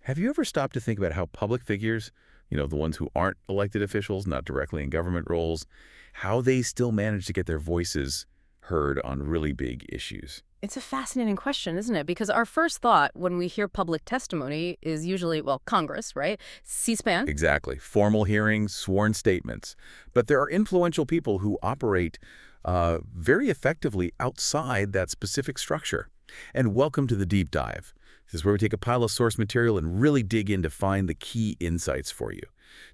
Have you ever stopped to think about how public figures, the ones who aren't elected officials, not directly in government roles, how they still manage to get their voices heard on really big issues? It's a fascinating question, isn't it? Because our first thought when we hear public testimony is usually, well, Congress, right? C-SPAN. Exactly. Formal hearings, sworn statements. But there are influential people who operate very effectively outside that specific structure. And welcome to the deep dive. This is where we take a pile of source material and really dig in to find the key insights for you.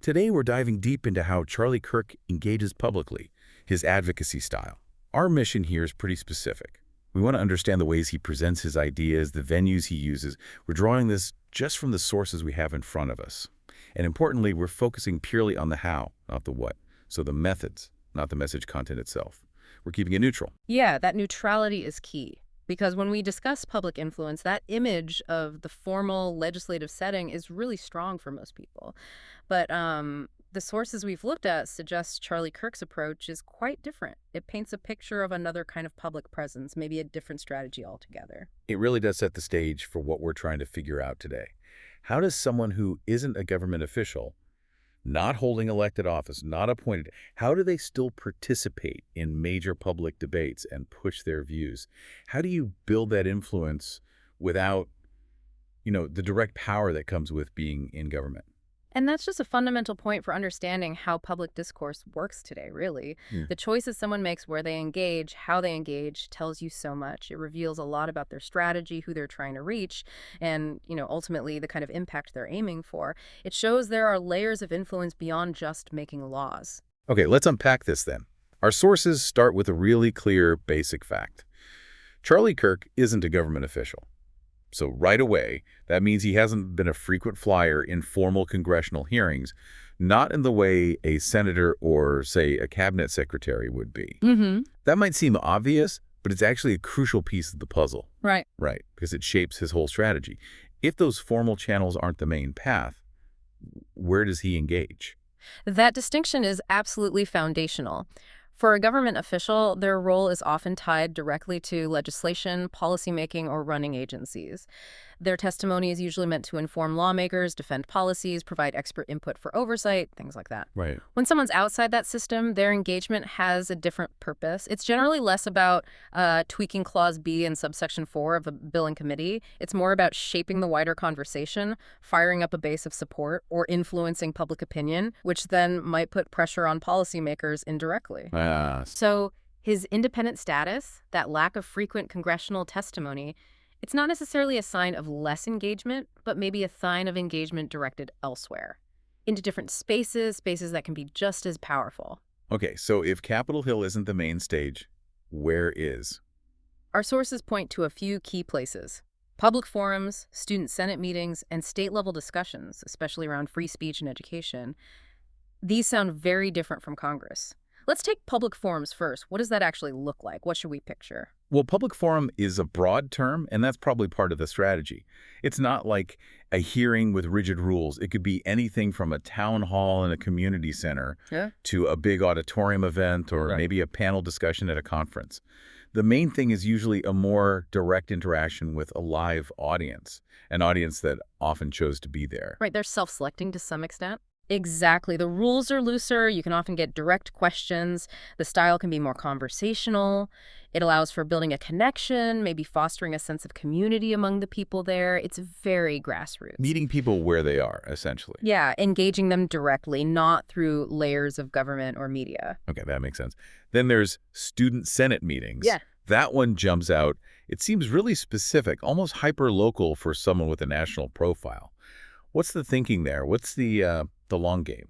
Today, we're diving deep into how Charlie Kirk engages publicly, his advocacy style. Our mission here is pretty specific. We want to understand the ways he presents his ideas, the venues he uses. We're drawing this just from the sources we have in front of us. And importantly, we're focusing purely on the how, not the what. So the methods, not the message content itself. We're keeping it neutral. Yeah, that neutrality is key. Because when we discuss public influence, that image of the formal legislative setting is really strong for most people. But the sources we've looked at suggest Charlie Kirk's approach is quite different. It paints a picture of another kind of public presence, maybe a different strategy altogether. It really does set the stage for what we're trying to figure out today. How does someone who isn't a government official, not holding elected office, not appointed, how do they still participate in major public debates and push their views? How do you build that influence without, the direct power that comes with being in government? And that's just a fundamental point for understanding how public discourse works today, really. The choices someone makes, where they engage, how they engage, tells you so much. It reveals a lot about their strategy, who they're trying to reach, and, ultimately the kind of impact they're aiming for. It shows there are layers of influence beyond just making laws. Okay, let's unpack this then. Our sources start with a really clear basic fact. Charlie Kirk isn't a government official. So right away, that means he hasn't been a frequent flyer in formal congressional hearings, not in the way a senator or, say, a cabinet secretary would be. That might seem obvious, but it's actually a crucial piece of the puzzle. Right. Right, because it shapes his whole strategy. If those formal channels aren't the main path, where does he engage? That distinction is absolutely foundational. For a government official, their role is often tied directly to legislation, policymaking, or running agencies. Their testimony is usually meant to inform lawmakers, defend policies, provide expert input for oversight, things like that. Right. When someone's outside that system, their engagement has a different purpose. It's generally less about tweaking Clause B in subsection 4 of a bill in committee. It's more about shaping the wider conversation, firing up a base of support, or influencing public opinion, which then might put pressure on policymakers indirectly. So his independent status, that lack of frequent congressional testimony, it's not necessarily a sign of less engagement, but maybe a sign of engagement directed elsewhere, into different spaces that can be just as powerful. Okay, so if Capitol Hill isn't the main stage, where is? Our sources point to a few key places: public forums, student senate meetings, and state-level discussions, especially around free speech and education. These sound very different from Congress. Let's take public forums first. What does that actually look like? What should we picture? Well, public forum is a broad term, and that's probably part of the strategy. It's not like a hearing with rigid rules. It could be anything from a town hall in a community center to a big auditorium event or maybe a panel discussion at a conference. The main thing is usually a more direct interaction with a live audience, an audience that often chose to be there. Right, they're self-selecting to some extent. Exactly. The rules are looser. You can often get direct questions. The style can be more conversational. It allows for building a connection, maybe fostering a sense of community among the people there. It's very grassroots. Meeting people where they are, essentially. Yeah, engaging them directly, not through layers of government or media. Okay, that makes sense. Then there's student senate meetings. Yeah. That one jumps out. It seems really specific, almost hyper-local for someone with a national profile. What's the thinking there? What's the long game?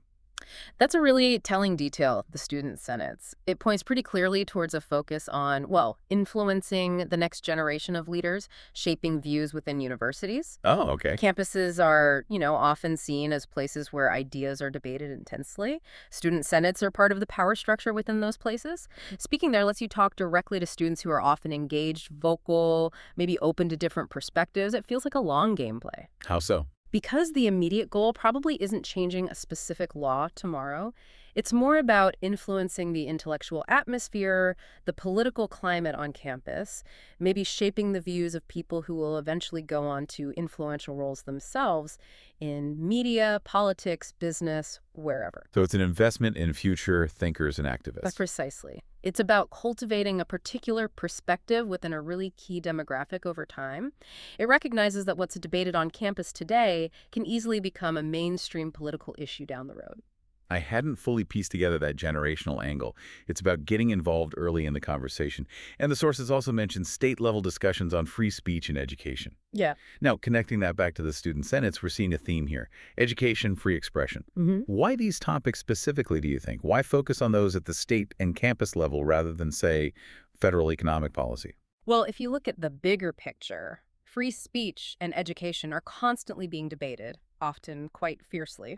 That's a really telling detail, the student senates. It points pretty clearly towards a focus on, well, influencing the next generation of leaders, shaping views within universities. Oh, okay. Campuses are, often seen as places where ideas are debated intensely. Student senates are part of the power structure within those places. Speaking there lets you talk directly to students who are often engaged, vocal, maybe open to different perspectives. It feels like a long game play. How so? Because the immediate goal probably isn't changing a specific law tomorrow, it's more about influencing the intellectual atmosphere, the political climate on campus, maybe shaping the views of people who will eventually go on to influential roles themselves in media, politics, business, wherever. So it's an investment in future thinkers and But activists. precisely. It's about cultivating a particular perspective within a really key demographic over time. It recognizes that what's debated on campus today can easily become a mainstream political issue down the road. I hadn't fully pieced together that generational angle. It's about getting involved early in the conversation. And the sources also mention state-level discussions on free speech and education. Yeah. Now, connecting that back to the student senates, we're seeing a theme here. Education, free expression. Why these topics specifically, do you think? Why focus on those at the state and campus level rather than, say, federal economic policy? Well, if you look at the bigger picture, free speech and education are constantly being debated, often quite fiercely.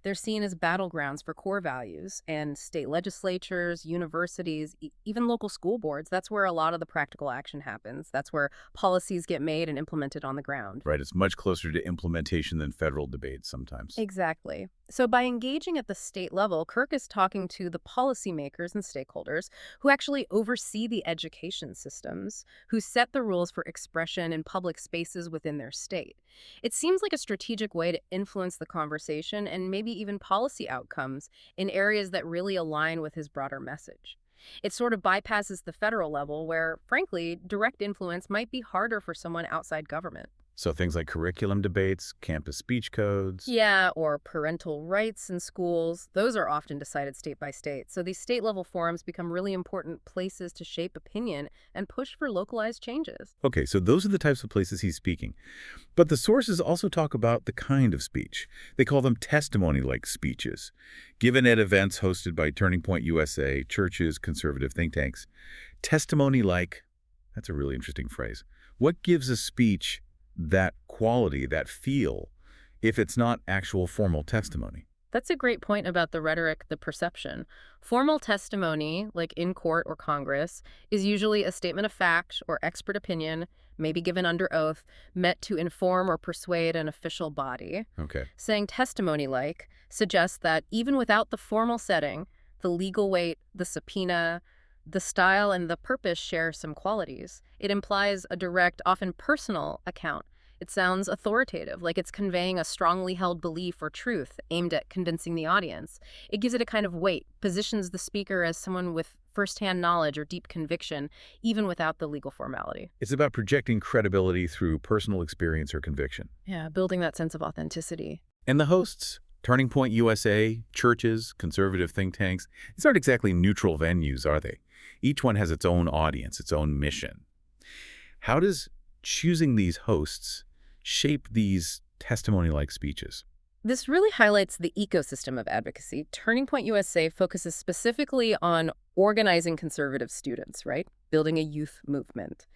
They're seen as battlegrounds for core values, and state legislatures, universities, even local school boards, that's where a lot of the practical action happens. That's where policies get made and implemented on the ground. Right, it's much closer to implementation than federal debates sometimes. Exactly. So by engaging at the state level, Kirk is talking to the policymakers and stakeholders who actually oversee the education systems, who set the rules for expression in public spaces within their state. It seems like a strategic way to influence the conversation and maybe even policy outcomes in areas that really align with his broader message. It sort of bypasses the federal level where, frankly, direct influence might be harder for someone outside government. So things like curriculum debates, campus speech codes. Yeah, or parental rights in schools. Those are often decided state by state. So these state-level forums become really important places to shape opinion and push for localized changes. Okay, so those are the types of places he's speaking. But the sources also talk about the kind of speech. They call them testimony-like speeches, given at events hosted by Turning Point USA, churches, conservative think tanks. Testimony-like, that's a really interesting phrase. What gives a speech that quality, that feel, if it's not actual formal testimony? That's a great point about the rhetoric, the perception. Formal testimony, like in court or Congress, is usually a statement of fact or expert opinion, maybe given under oath, meant to inform or persuade an official body. Okay. Saying testimony-like suggests that even without the formal setting, the legal weight, the subpoena, the style, and the purpose share some qualities. It implies a direct, often personal account. It sounds authoritative, like it's conveying a strongly held belief or truth aimed at convincing the audience. It gives it a kind of weight, positions the speaker as someone with firsthand knowledge or deep conviction, even without the legal formality. It's about projecting credibility through personal experience or conviction. Yeah, building that sense of authenticity. And the hosts, Turning Point USA, churches, conservative think tanks, these aren't exactly neutral venues, are they? Each one has its own audience, its own mission. How does choosing these hosts shape these testimony-like speeches? This really highlights the ecosystem of advocacy. Turning Point USA focuses specifically on organizing conservative students, right? Building a youth movement.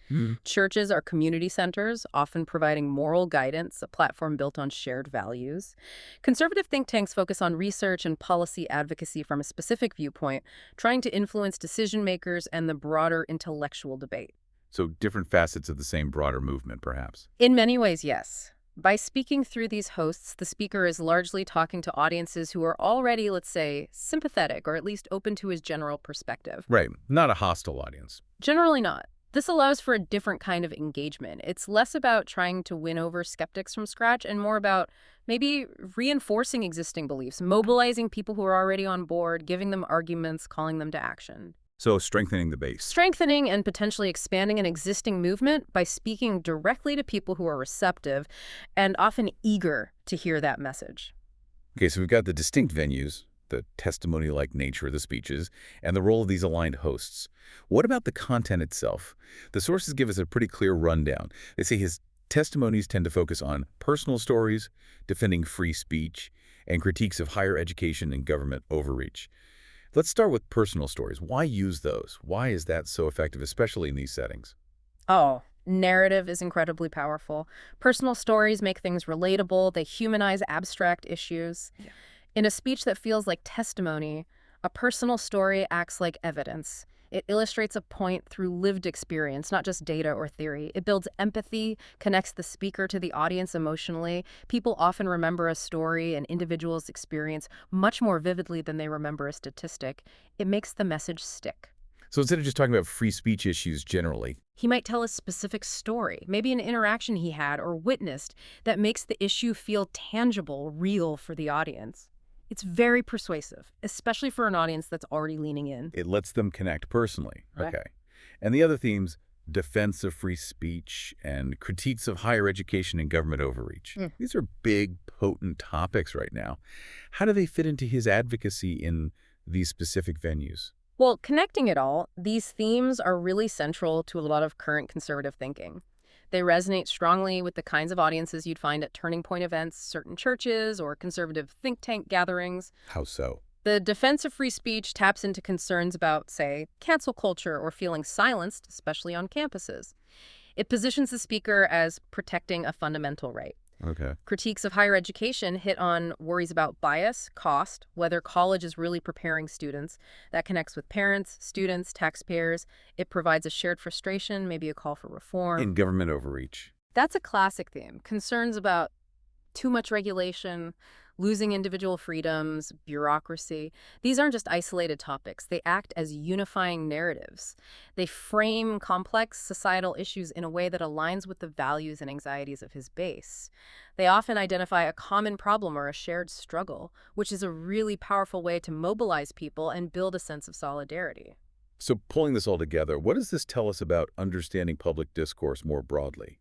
Churches are community centers, often providing moral guidance, a platform built on shared values. Conservative think tanks focus on research and policy advocacy from a specific viewpoint, trying to influence decision makers and the broader intellectual debate. So different facets of the same broader movement, perhaps. In many ways, yes. By speaking through these hosts, the speaker is largely talking to audiences who are already, let's say, sympathetic or at least open to his general perspective. Right, not a hostile audience. Generally not. This allows for a different kind of engagement. It's less about trying to win over skeptics from scratch and more about maybe reinforcing existing beliefs, mobilizing people who are already on board, giving them arguments, calling them to action. So strengthening the base. Strengthening and potentially expanding an existing movement by speaking directly to people who are receptive and often eager to hear that message. Okay, so we've got the distinct venues, the testimony-like nature of the speeches, and the role of these aligned hosts. What about the content itself? The sources give us a pretty clear rundown. They say his testimonies tend to focus on personal stories, defending free speech, and critiques of higher education and government overreach. Let's start with personal stories. Why use those? Why is that so effective, especially in these settings? Oh, narrative is incredibly powerful. Personal stories make things relatable. They humanize abstract issues. In a speech that feels like testimony, a personal story acts like evidence. It illustrates a point through lived experience, not just data or theory. It builds empathy, connects the speaker to the audience emotionally. People often remember a story, an individual's experience, much more vividly than they remember a statistic. It makes the message stick. So instead of just talking about free speech issues generally, He might tell a specific story, maybe an interaction he had or witnessed that makes the issue feel tangible, real for the audience. It's very persuasive, especially for an audience that's already leaning in. it lets them connect personally. Right. Okay. And the other themes, defense of free speech and critiques of higher education and government overreach. Mm. These are big, potent topics right now. How do they fit into his advocacy in these specific venues? Well, connecting it all, these themes are really central to a lot of current conservative thinking. They resonate strongly with the kinds of audiences you'd find at turning point events, certain churches, or conservative think tank gatherings. How so? The defense of free speech taps into concerns about, say, cancel culture or feeling silenced, especially on campuses. It positions the speaker as protecting a fundamental right. Okay. Critiques of higher education hit on worries about bias, cost, whether college is really preparing students. That connects with parents, students, taxpayers. It provides a shared frustration, maybe a call for reform. In government overreach. That's a classic theme. Concerns about too much regulation, losing individual freedoms, bureaucracy. These aren't just isolated topics. They act as unifying narratives. They frame complex societal issues in a way that aligns with the values and anxieties of his base. They often identify a common problem or a shared struggle, which is a really powerful way to mobilize people and build a sense of solidarity. So pulling this all together, what does this tell us about understanding public discourse more broadly?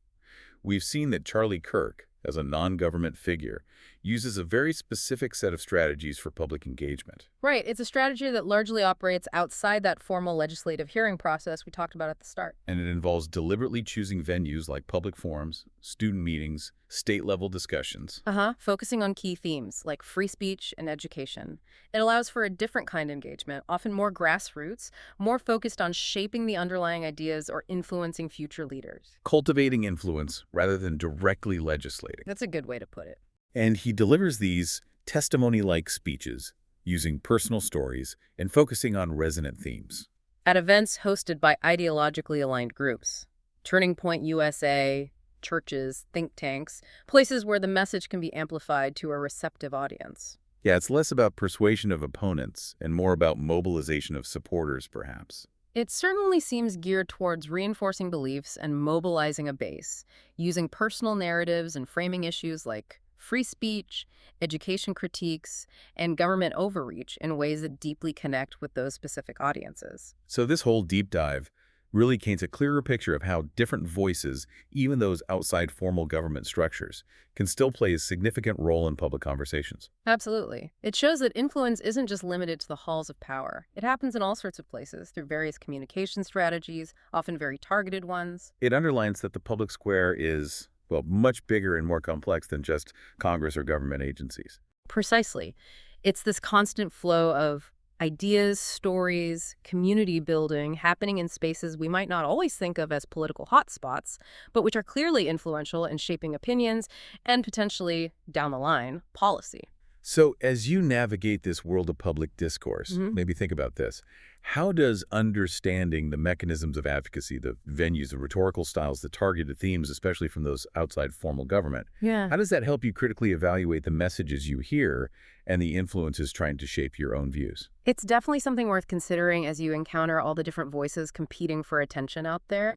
We've seen that Charlie Kirk, as a non-government figure, uses a very specific set of strategies for public engagement. Right. It's a strategy that largely operates outside that formal legislative hearing process we talked about at the start. And it involves deliberately choosing venues like public forums, student meetings, state-level discussions. Focusing on key themes like free speech and education. It allows for a different kind of engagement, often more grassroots, more focused on shaping the underlying ideas or influencing future leaders. Cultivating influence rather than directly legislating. That's a good way to put it. And he delivers these testimony-like speeches using personal stories and focusing on resonant themes. At events hosted by ideologically aligned groups, Turning Point USA, churches, think tanks, places where the message can be amplified to a receptive audience. Yeah, it's less about persuasion of opponents and more about mobilization of supporters, perhaps. It certainly seems geared towards reinforcing beliefs and mobilizing a base, using personal narratives and framing issues like free speech, education critiques, and government overreach in ways that deeply connect with those specific audiences. So this whole deep dive really paints a clearer picture of how different voices, even those outside formal government structures, can still play a significant role in public conversations. Absolutely. It shows that influence isn't just limited to the halls of power. It happens in all sorts of places through various communication strategies, often very targeted ones. It underlines that the public square is, well, much bigger and more complex than just Congress or government agencies. Precisely. It's this constant flow of ideas, stories, community building happening in spaces we might not always think of as political hotspots, but which are clearly influential in shaping opinions and potentially, down the line, policy. So as you navigate this world of public discourse, maybe think about this. How does understanding the mechanisms of advocacy, the venues, the rhetorical styles, the targeted themes, especially from those outside formal government, how does that help you critically evaluate the messages you hear and the influences trying to shape your own views? It's definitely something worth considering as you encounter all the different voices competing for attention out there.